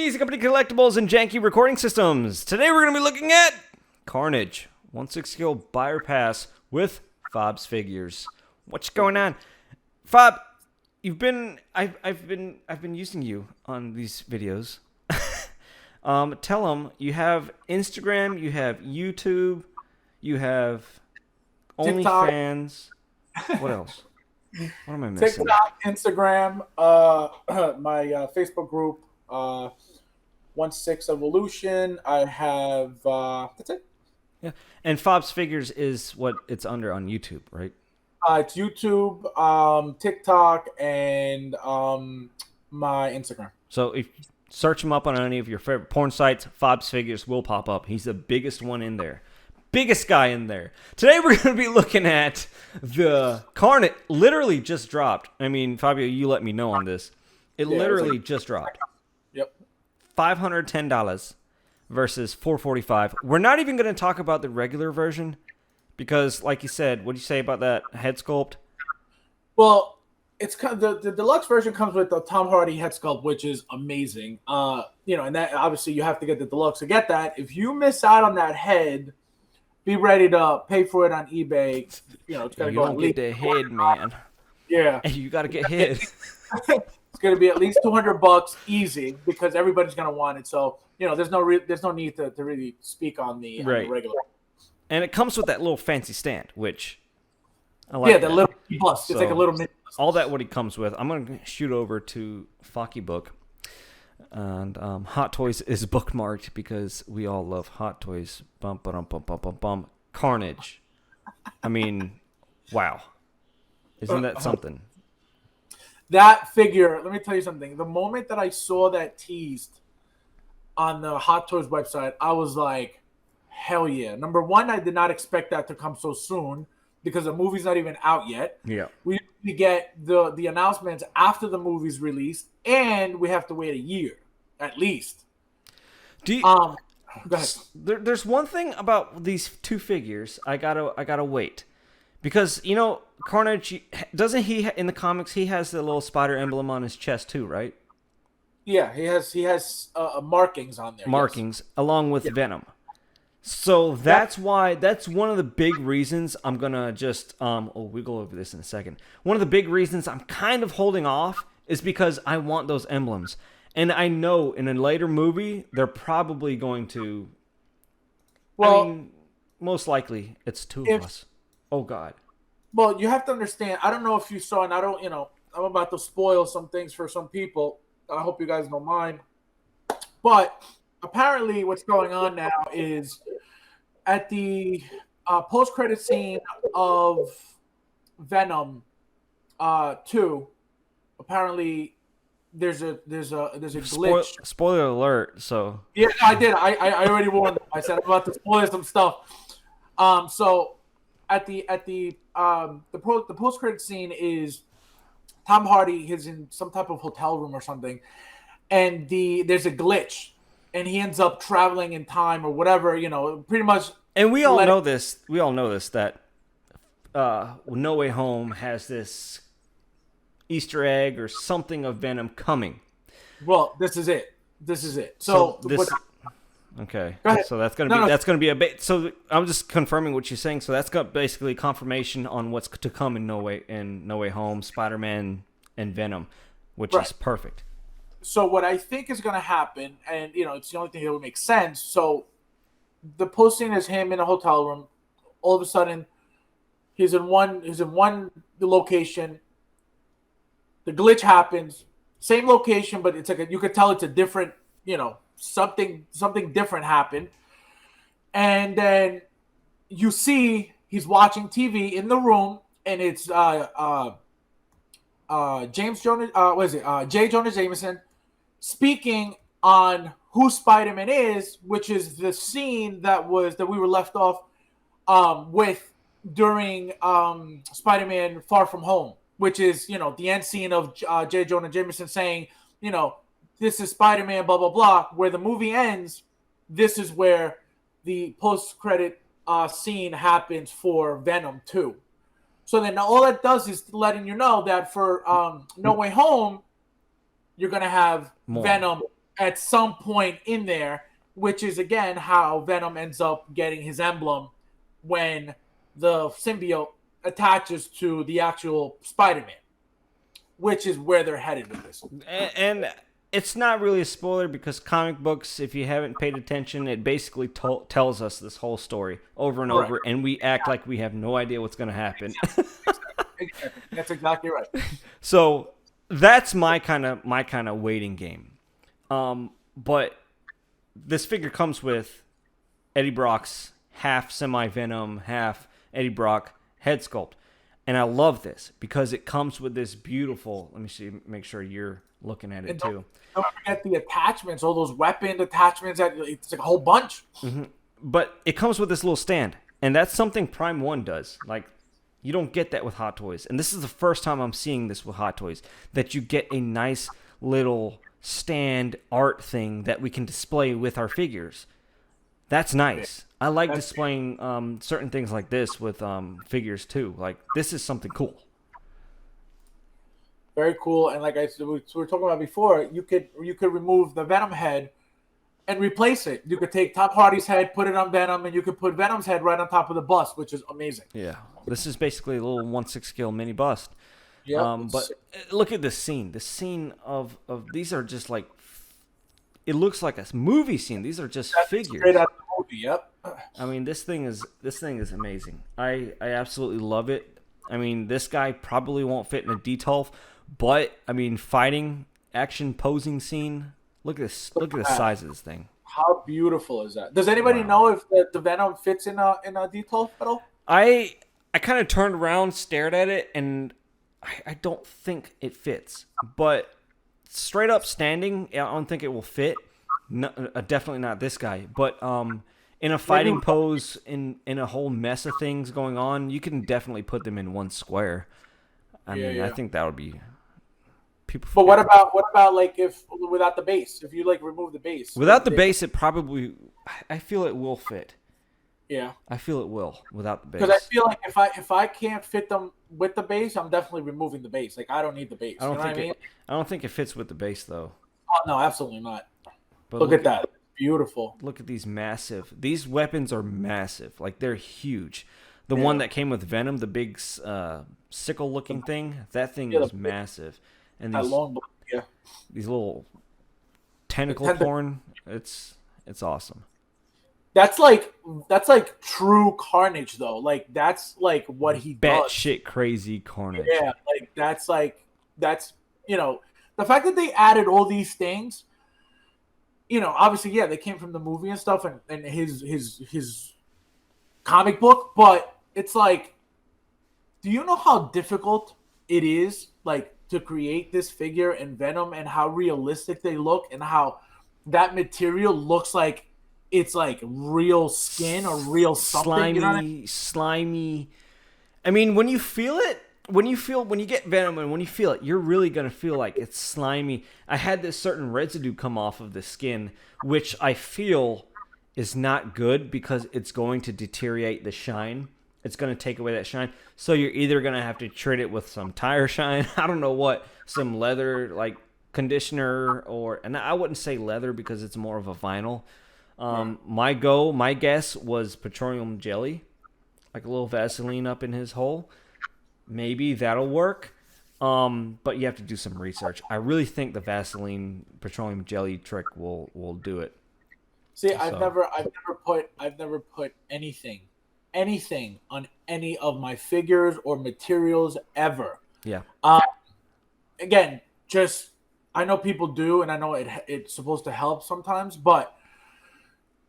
Easy Company Collectibles and Janky Recording Systems. Today we're going to be looking at Carnage 1/6 buyer pass with Fob's figures. What's going on, Fob? I've been using you on these videos. Tell them you have Instagram, you have YouTube, you have OnlyFans. What else? What am I missing? TikTok, Instagram, my Facebook group, 1/6 Evolution. I have that's it. Yeah, and Fob's Figures is what it's under on YouTube, right? It's YouTube, TikTok, and my Instagram. So if you search him up on any of your favorite porn sites, Fob's Figures will pop up. He's the biggest one in there. Biggest guy in there. Today we're going to be looking at the Carnage. Literally just dropped. I mean, Fabio, you let me know on this. It literally just dropped. Yep. $510 versus $445. We're not even going to talk about the regular version because, like you said, what do you say about that head sculpt? Well, it's the deluxe version comes with the Tom Hardy head sculpt, which is amazing. And that obviously you have to get the deluxe to get that. If you miss out on that head, be ready to pay for it on eBay. It's gonna go. You don't get the head, man. Yeah, you got to get hit. It's gonna be at least $200 easy because everybody's gonna want it. So there's no need to really speak on the regular. And it comes with that little fancy stand, which I like. Yeah, the little bust. It's like a little mini bust. All that what he comes with. I'm gonna shoot over to Focky Book. And Hot Toys is bookmarked because we all love Hot Toys. Bum, bum, bum, bum, bum, bum. Carnage. I mean, wow. Isn't that something? That figure, let me tell you something. The moment that I saw that teased on the Hot Toys website, I was like, hell yeah. Number one, I did not expect that to come so soon because the movie's not even out yet. Yeah. We get the announcements after the movie's released, and we have to wait a year at least. Do you, go ahead. There's one thing about these two figures I gotta wait because Carnage, doesn't he in the comics he has the little spider emblem on his chest too, right? Yeah, he has markings on there. Markings along with Venom. So that's one of the big reasons I'm gonna just we'll go over this in a second. One of the big reasons I'm kind of holding off is because I want those emblems. And I know in a later movie they're probably going to most likely it's two of us. Oh God. Well, you have to understand, I don't know if you saw, and I'm about to spoil some things for some people. I hope you guys don't mind. But apparently what's going on now is at the post-credit scene of Venom 2, apparently there's a glitch. Spoiler alert. So yeah, I did. I already warned them. I said I'm about to spoil some stuff. So at the post-credit scene is Tom Hardy is in some type of hotel room or something, and there's a glitch. And he ends up traveling in time or whatever, pretty much. And we all know this. We all know this that No Way Home has this Easter egg or something of Venom coming. Well, this is it. So okay. Go ahead. So that's gonna be a bit. So I'm just confirming what you're saying. So that's got basically confirmation on what's to come in No Way Home, Spider-Man, and Venom, which is perfect. So what I think is going to happen, and it's the only thing that would make sense. So the post scene is him in a hotel room. All of a sudden, he's in one location. The glitch happens, same location, but it's like you could tell it's a different, something different happened. And then you see he's watching TV in the room, and it's J. Jonah Jameson speaking on who Spider-Man is, which is the scene that we were left off with during Spider-Man Far From Home, which is the end scene of J. Jonah Jameson saying, this is Spider-Man, blah blah blah. Where the movie ends, this is where the post-credit scene happens for Venom 2. So then all that does is letting you know that for No Way Home, you're going to have Venom at some point in there, which is again how Venom ends up getting his emblem when the symbiote attaches to the actual Spider-Man, which is where they're headed with this. And it's not really a spoiler because comic books, if you haven't paid attention, it basically tells us this whole story over and over, and we act like we have no idea what's going to happen. Exactly. That's exactly right. So that's my kind of waiting game. But this figure comes with Eddie Brock's half semi-Venom, half Eddie Brock head sculpt. And I love this because it comes with this beautiful, let me see, make sure you're looking at it too. Don't forget the attachments, all those weapon attachments. It's like a whole bunch. Mm-hmm. But it comes with this little stand. And that's something Prime 1 does. Like, you don't get that with Hot Toys. And this is the first time I'm seeing this with Hot Toys, that you get a nice little stand art thing that we can display with our figures. That's nice. I like displaying certain things like this with figures too. Like, this is something cool. Very cool. And like we were talking about before, you could remove the Venom head and replace it. You could take Tom Hardy's head, put it on Venom, and you could put Venom's head right on top of the bust, which is amazing. Yeah. This is basically a little 1/6 scale mini bust. Yeah. But look at this scene. The scene of these are just like, it looks like a movie scene. These are just figures. Straight out of the movie. Yep. I mean, this thing is amazing. I absolutely love it. I mean, this guy probably won't fit in a D12, but I mean, fighting, action, posing scene. Look at this. Look at the size of this thing. How beautiful is that? Does anybody know if the Venom fits in a D12 at all? I kind of turned around, stared at it, and I don't think it fits. But straight up standing, I don't think it will fit. No, definitely not this guy. But in a fighting pose, in a whole mess of things going on, you can definitely put them in one square. I mean, I think that would be people. But what about like if without the base? If you like remove the base. Without the base, it probably. I feel it will fit. Yeah. I feel it will without the base. Because I feel like if I can't fit them with the base, I'm definitely removing the base. Like, I don't need the base. I don't think it fits with the base though. Oh no, absolutely not. But look at that. Beautiful. Look at these massive. These weapons are massive. Like, they're huge. The one that came with Venom, the big sickle-looking thing, that thing is massive. And these little tentacle porn, it's awesome. That's like true Carnage though. Like, that's like what he does. Batshit crazy Carnage. Yeah, like that's you know, the fact that they added all these things. You know, obviously, yeah, they came from the movie and stuff, and his comic book. But it's like, do you know how difficult it is, like, to create this figure and Venom, and how realistic they look, and how that material looks like it's like real skin or real something? Slimy, you know what I mean? slimy. I mean, when you feel it. When you get Venom and when you feel it, you're really going to feel like it's slimy. I had this certain residue come off of the skin, which I feel is not good because it's going to deteriorate the shine. It's going to take away that shine. So you're either going to have to treat it with some tire shine, I don't know what, some leather like conditioner, and I wouldn't say leather because it's more of a vinyl. My guess was petroleum jelly, like a little Vaseline up in his hole. Maybe that'll work, but you have to do some research. I really think the Vaseline petroleum jelly trick will do it. See, I've never put anything on any of my figures or materials ever. Yeah. Again, just I know people do, and I know it's supposed to help sometimes, but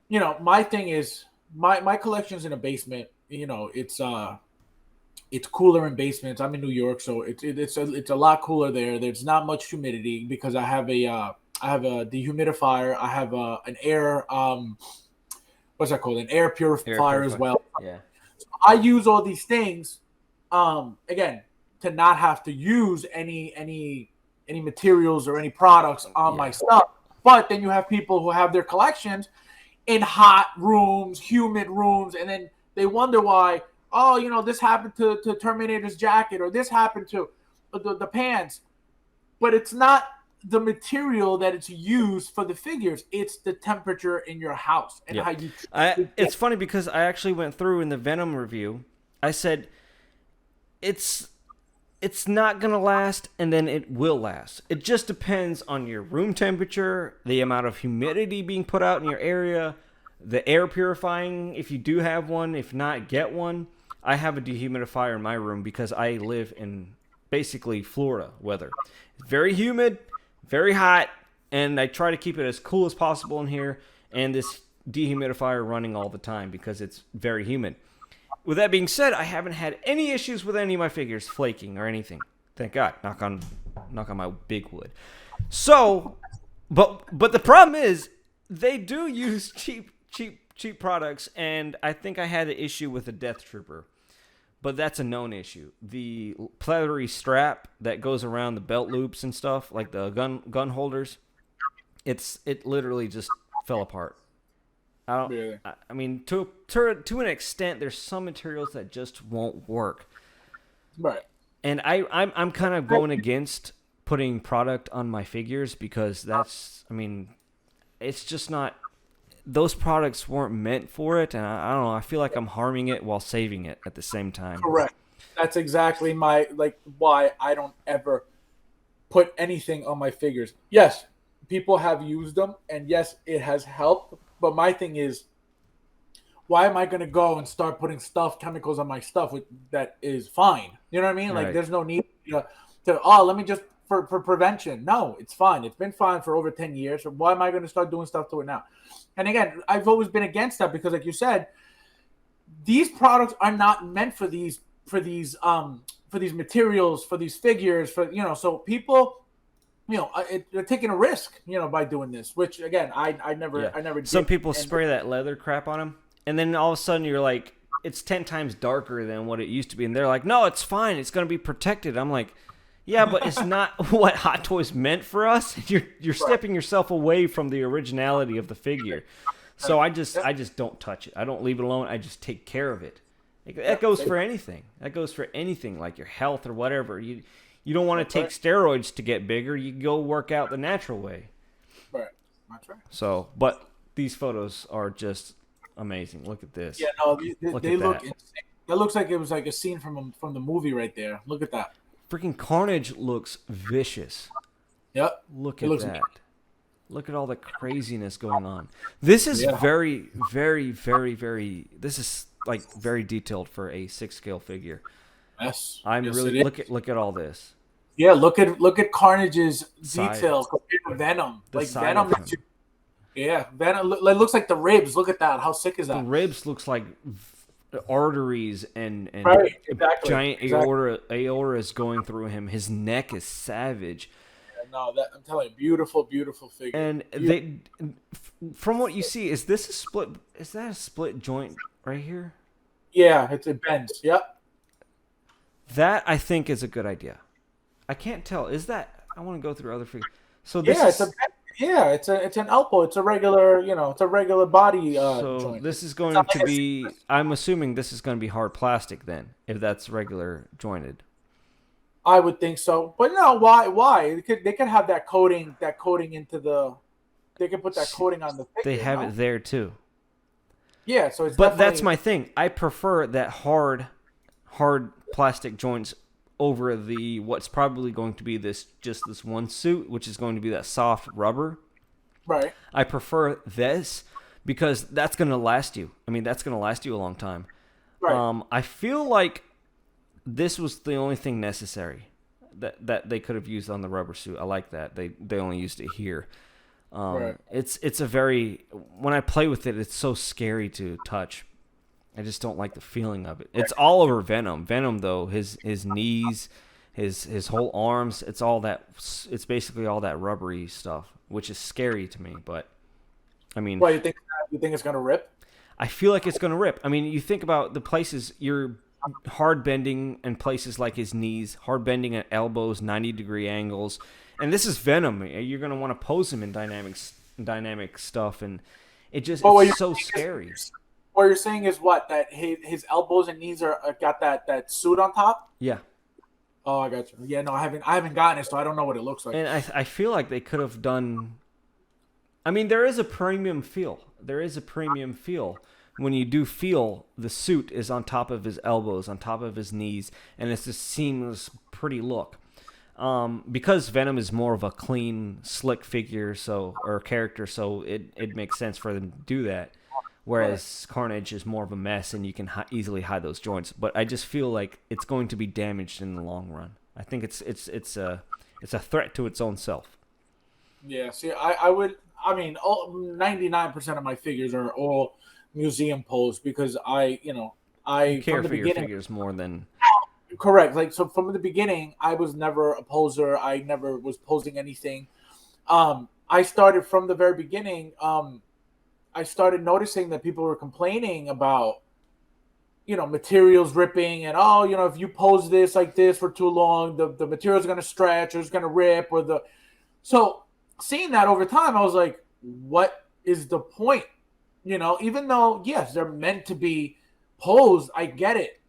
you know, my thing is my collection's in a basement. You know, it's cooler in basements. I'm in New York, so it's a lot cooler there. There's not much humidity because I have a dehumidifier. I have an air what's that called? An air purifier as well. Yeah. So I use all these things again to not have to use any materials or any products on my stuff. But then you have people who have their collections in hot rooms, humid rooms, and then they wonder why. Oh, you know, this happened to Terminator's jacket, or this happened to the pants. But it's not the material that it's used for the figures. It's the temperature in your house and Yeah. how you. It's funny because I actually went through in the Venom review. I said it's not gonna last, and then it will last. It just depends on your room temperature, the amount of humidity being put out in your area, the air purifying if you do have one. If not, get one. I have a dehumidifier in my room because I live in basically Florida weather. It's very humid, very hot, and I try to keep it as cool as possible in here. And this dehumidifier running all the time because it's very humid. With that being said, I haven't had any issues with any of my figures flaking or anything. Thank God. Knock on my big wood. So, but the problem is they do use cheap products, and I think I had an issue with the Death Trooper. But that's a known issue. The pleathery strap that goes around the belt loops and stuff, like the gun holders, it literally just fell apart. I don't. Really? I mean, to an extent, there's some materials that just won't work. Right. And I'm kind of going against putting product on my figures because that's. I mean, it's just not. Those products weren't meant for it, and I don't know. I feel like I'm harming it while saving it at the same time. Correct. That's exactly why I don't ever put anything on my figures. Yes, people have used them, and yes, it has helped. But my thing is, why am I going to go and start putting chemicals on my stuff that is fine? You know what I mean? Like, there's no need to let me just for prevention. No, it's fine. It's been fine for over 10 years. So why am I going to start doing stuff to it now? And again, I've always been against that because, like you said, these products are not meant for these materials, for these figures, so people. They're taking a risk, by doing this. Which again, I never did. Some people spray that leather crap on them, and then all of a sudden you're like, it's 10 times darker than what it used to be, and they're like, no, it's fine, it's gonna be protected. I'm like, yeah, but it's not what Hot Toys meant for us. You're stepping yourself away from the originality of the figure. So I just don't touch it. I don't leave it alone. I just take care of it. That goes for anything. That goes for anything, like your health or whatever. You don't want to take steroids to get bigger. You go work out the natural way. Right. That's right. So, but these photos are just amazing. Look at this. Yeah, no, they look insane. That looks like it was like a scene from the movie right there. Look at that. Freaking Carnage looks vicious. Yep. Look at that. Amazing. Look at all the craziness going on. This is very, very, very, very. This is like very detailed for a 6-scale figure. Yes. Look at all this. Yeah, look at Carnage's detail compared to Venom. Like Venom, Venom. It looks like the ribs. Look at that. How sick is that? The ribs looks like arteries and right, exactly, giant aorta is going through him. His neck is savage. Yeah, no, I'm telling you, beautiful, beautiful figure. And from what you see, is this a split? Is that a split joint right here? Yeah, it bends. Yep. That I think is a good idea. I can't tell. Is that? I want to go through other figures. So this it's an elbow. It's a regular body so joint. This is going to be. I'm assuming this is going to be hard plastic then, if that's regular jointed. I would think so, but no. Why? They could have that coating into the. They could put that coating on the figure. They have it there too. Yeah, so it's. But that's my thing. I prefer that hard plastic joints over the what's probably going to be this one suit, which is going to be that soft rubber. Right. I prefer this because that's going to last you. I mean, that's going to last you a long time. Right. I feel like this was the only thing necessary that they could have used on the rubber suit. I like that. They only used it here. Right. It's a very, when I play with it, it's so scary to touch. I just don't like the feeling of it. It's all over Venom. Venom, though, his knees, his whole arms, it's basically all that rubbery stuff, which is scary to me. But I mean, what, you think it's gonna rip? I feel like it's gonna rip. I mean, you think about the places you're hard bending and places like his knees, hard bending at elbows, 90-degree angles, and this is Venom. You're gonna want to pose him in dynamic stuff, and it's so scary. What you're saying is what? That his elbows and knees are got that suit on top? Yeah. Oh, I got you. Yeah, no, I haven't gotten it, so I don't know what it looks like. And I feel like they could have done. I mean, there is a premium feel. There is a premium feel when you do feel the suit is on top of his elbows, on top of his knees, and it's this seamless, pretty look. Because Venom is more of a clean, slick figure, or character, so it makes sense for them to do that. Whereas Carnage is more of a mess, and you can easily hide those joints. But I just feel like it's going to be damaged in the long run. I think it's a threat to its own self. Yeah, see, I would. I mean, 99% of my figures are all museum posed because You care from the for your beginning. figures more than Correct. Like, so from the beginning, I was never a poser. I never was posing anything. I started from the very beginning. I started noticing that people were complaining about, materials ripping, and if you pose this like this for too long, the material's going to stretch or it's going to rip, so seeing that over time, I was like, what is the point? Even though, yes, they're meant to be posed, I get it,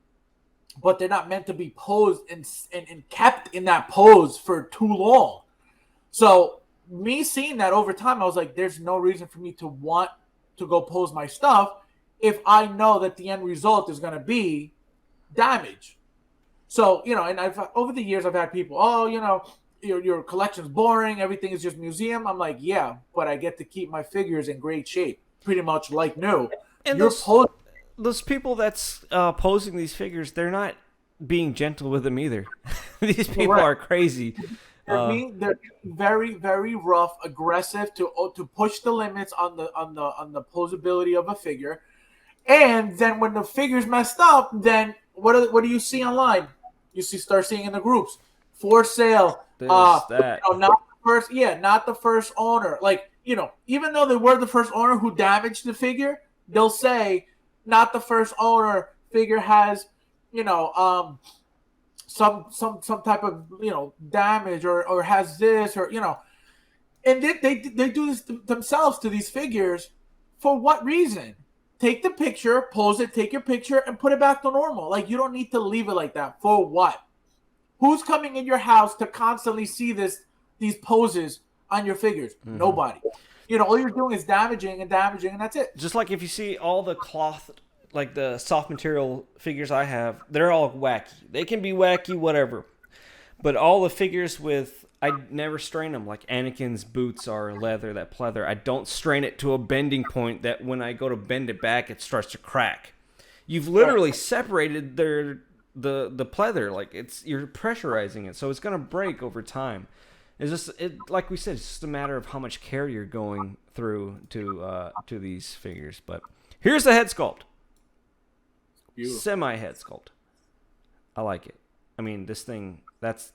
but they're not meant to be posed and kept in that pose for too long. So me seeing that over time, I was like, there's no reason for me to want to go pose my stuff if I know that the end result is going to be damage. So, and I've over the years I've had people, your collection's boring, everything is just museum. I'm like, yeah, but I get to keep my figures in great shape, pretty much like new. and You're those people that's posing these figures, they're not being gentle with them either. These people correct. are crazy. They're very, very rough, aggressive to push the limits on the posability of a figure. And then when the figure's messed up, then what do you see online? Start seeing in the groups for sale. There's that. Not the first owner. Like, even though they were the first owner who damaged the figure, they'll say not the first owner. Figure has, some type of damage or has this or and they do this themselves to these figures. For what reason? Take the picture, pose it, take your picture, and put it back to normal. Like, you don't need to leave it like that. For what? Who's coming in your house to constantly see these poses on your figures? Mm-hmm. Nobody. All you're doing is damaging, and that's it. Just like if you see all the cloth, like the soft material figures I have, they're all wacky. They can be wacky, whatever. But all the figures I never strain them. Like Anakin's boots are leather, that pleather. I don't strain it to a bending point that when I go to bend it back, it starts to crack. You've literally separated the pleather. Like you're pressurizing it, so it's gonna break over time. It's just like we said, it's just a matter of how much care you're going through to these figures. But here's the head sculpt. Semi head sculpt. I like it. I mean, this thing, that's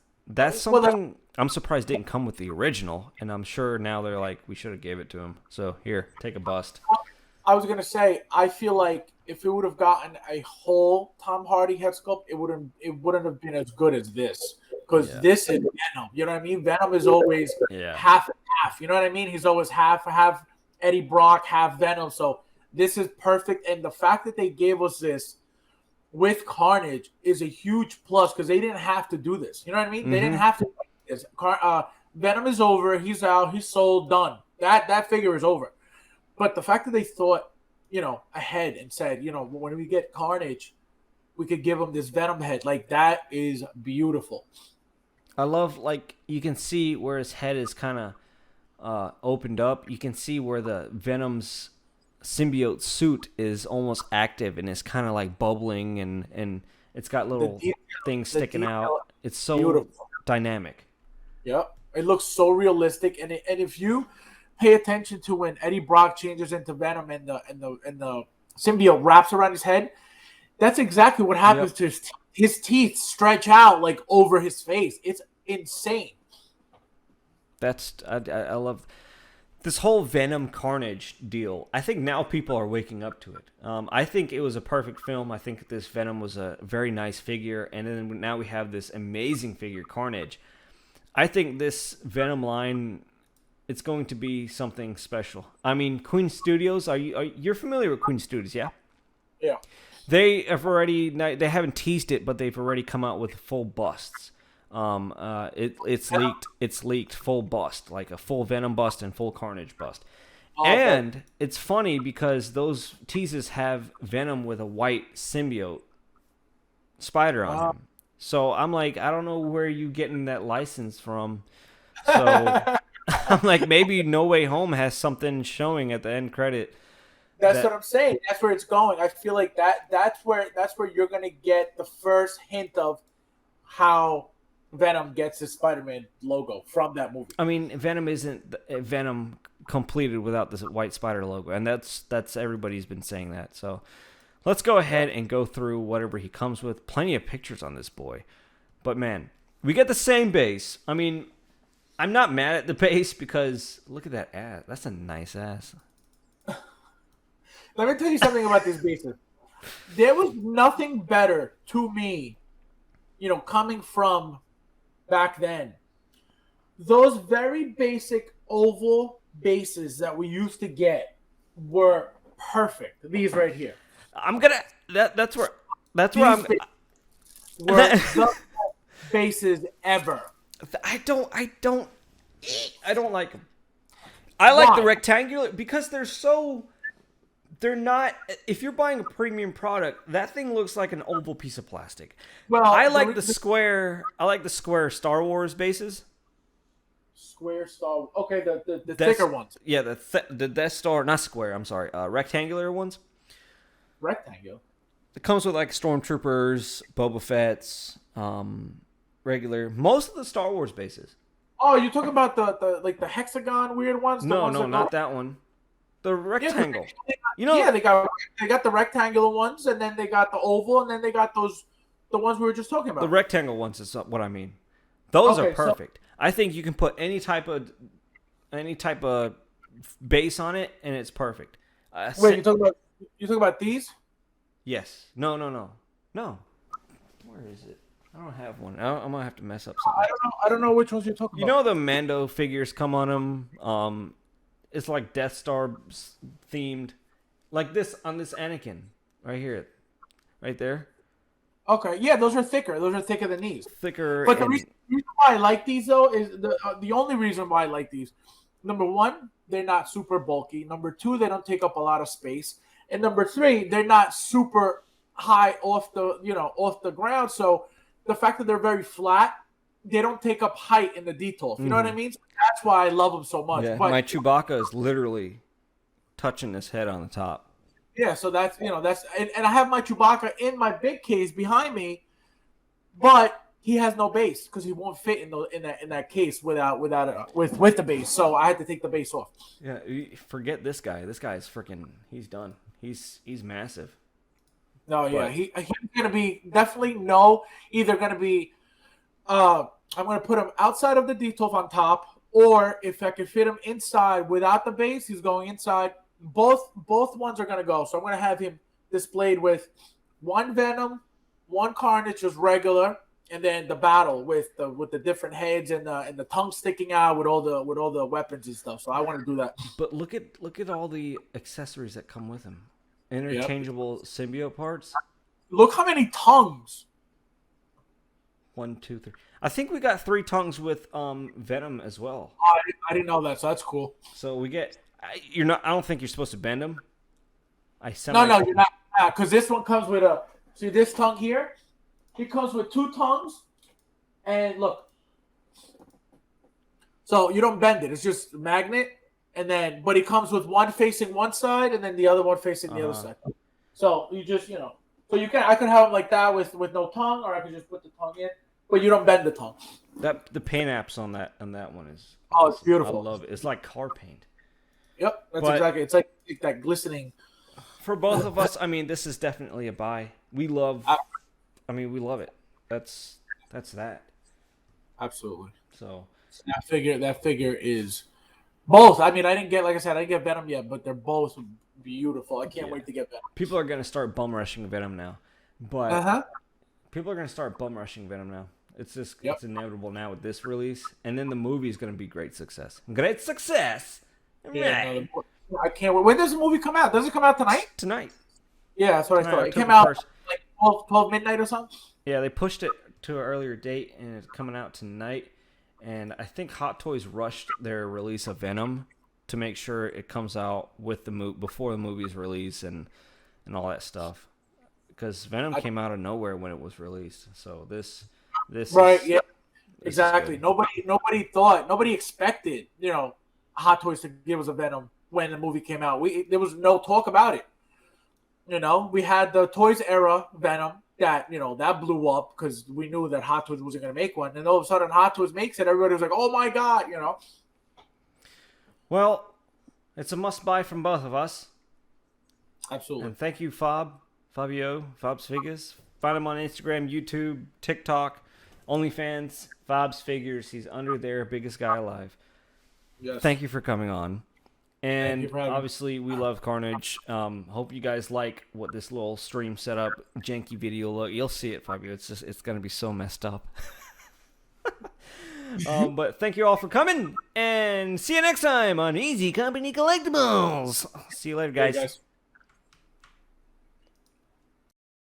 something I'm surprised didn't come with the original, and I'm sure now they're like, we should have gave it to him. So here, take a bust. I was gonna say, I feel like if it would have gotten a whole Tom Hardy head sculpt, it wouldn't have been as good as this, because this is Venom. You know what I mean? Venom is always half and half. You know what I mean? He's always half Eddie Brock, half Venom. So this is perfect, and the fact that they gave us this with Carnage is a huge plus because they didn't have to do this. You know what I mean? Mm-hmm. They didn't have to do this. Venom is over. He's out. He's sold. Done. That figure is over. But the fact that they thought, ahead and said, when we get Carnage, we could give him this Venom head. Like, that is beautiful. I love, like, you can see where his head is kind of opened up. You can see where the Venom's symbiote suit is almost active and is kind of like bubbling and it's got little things sticking out. It's so beautiful. Dynamic. Yep. It looks so realistic, and if you pay attention to when Eddie Brock changes into Venom and the symbiote wraps around his head, that's exactly what happens to his teeth stretch out like over his face. It's insane. I love this whole Venom Carnage deal. I think now people are waking up to it. I think it was a perfect film. I think this Venom was a very nice figure, and then now we have this amazing figure, Carnage. I think this Venom line, it's going to be something special. I mean, Queen Studios. You're familiar with Queen Studios, yeah? Yeah. They haven't teased it, but they've already come out with full busts. It's leaked. It's leaked full bust, like a full Venom bust and full Carnage bust. Okay. And it's funny because those teases have Venom with a white symbiote spider on him. So I'm like, I don't know where you getting that license from. So I'm like, maybe No Way Home has something showing at the end credit. That's what I'm saying. That's where it's going. I feel like that's where you're gonna get the first hint of how Venom gets his Spider-Man logo from that movie. I mean, Venom isn't Venom completed without this white spider logo, and that's everybody's been saying that. So let's go ahead and go through whatever he comes with. Plenty of pictures on this boy, but man, we get the same base. I mean, I'm not mad at the base because look at that ass. That's a nice ass. Let me tell you something about these bases. There was nothing better to me, coming from back then. Those very basic oval bases that we used to get were perfect. These right here. That's where I'm. Were the bases ever. I don't like them. I like the rectangular because they're not. If you're buying a premium product, that thing looks like an oval piece of plastic. Well, I like the square. I like the square Star Wars bases. Square Star. Okay, the thicker ones. Yeah, the Death Star, not square. I'm sorry, rectangular ones. Rectangle. It comes with like Stormtroopers, Boba Fett's, regular. Most of the Star Wars bases. Oh, you talking about the hexagon weird ones? No, not that one. The rectangle. They got the rectangular ones, and then they got the oval, and then they got the ones we were just talking about. The rectangle ones is what I mean. Those are perfect. So, I think you can put any type of base on it, and it's perfect. Wait, you talking about these? Yes. No. Where is it? I don't have one. I'm gonna have to mess up something. I don't know which ones you're talking about. You know the Mando figures come on them. It's like Death Star themed, like this on this Anakin right here, right there. Okay, yeah, those are thicker. Those are thicker than these. Thicker. But the reason why I like these though is the only reason why I like these. Number one, they're not super bulky. Number two, they don't take up a lot of space. And number three, they're not super high off the ground. So the fact that they're very flat, they don't take up height in the details. You know what I mean? So that's why I love them so much. Yeah, but my Chewbacca is literally touching his head on the top. Yeah, so that's and I have my Chewbacca in my big case behind me, but he has no base because he won't fit in that case with the base. So I had to take the base off. Yeah, forget this guy. This guy is freaking. He's done. He's massive. No, yeah, he's gonna be definitely either gonna be. I'm gonna put him outside of the detail on top, or if I can fit him inside without the base, he's going inside. Both ones are gonna go. So I'm gonna have him displayed with one Venom, one Carnage just regular, and then the battle with the different heads and the tongue sticking out with all the weapons and stuff. So I want to do that. But look at all the accessories that come with him. Interchangeable symbiote parts. Look how many tongues. 1, 2, 3. I think we got 3 tongues with Venom as well. I didn't know that, so that's cool. So we get. You're not. I don't think you're supposed to bend them. No, you're not. Because this one comes with a. See this tongue here? It comes with 2 tongues, and look. So you don't bend it; it's just a magnet, but it comes with one facing one side, and then the other one facing the other side. So you just so I could have it like that with no tongue, or I could just put the tongue in, but you don't bend the tongue. The paint apps on that one is. Oh, it's beautiful. I love it. It's like car paint. Yep, exactly. It's like that glistening. For both of us, I mean, this is definitely a buy. We love. We love it. That's that. Absolutely. So that figure is both. I mean, I didn't get Venom yet, but they're both beautiful. I can't wait to get Venom. People are gonna start bum rushing Venom now, but people are gonna start bum rushing Venom now. It's just it's inevitable now with this release, and then the movie is gonna be great success. Great success. Yeah, I can't wait. When does the movie come out? Does it come out tonight? Tonight. Yeah, that's what I thought. It came out like 12 midnight or something? Yeah, they pushed it to an earlier date, and it's coming out tonight. And I think Hot Toys rushed their release of Venom to make sure it comes out with the before the movie's release and all that stuff. Because Venom came out of nowhere when it was released. So this right, is, yeah, exactly. Nobody expected, Hot Toys to give us a Venom when the movie came out. There was no talk about it. We had the Toys era Venom that that blew up because we knew that Hot Toys wasn't going to make one, and all of a sudden Hot Toys makes it. Everybody was like, "Oh my god!" Well, it's a must buy from both of us. Absolutely. And thank you, Fabio, Fab's Figures. Find him on Instagram, YouTube, TikTok, OnlyFans, Fab's Figures. He's under there, biggest guy alive. Yes. Thank you for coming on. And me. obviously, we love Carnage. Hope you guys like what this little stream setup, janky video look. You'll see it, Fabio. It's going to be so messed up. But thank you all for coming, and see you next time on Easy Company Collectibles. See you later, guys. Hey, guys.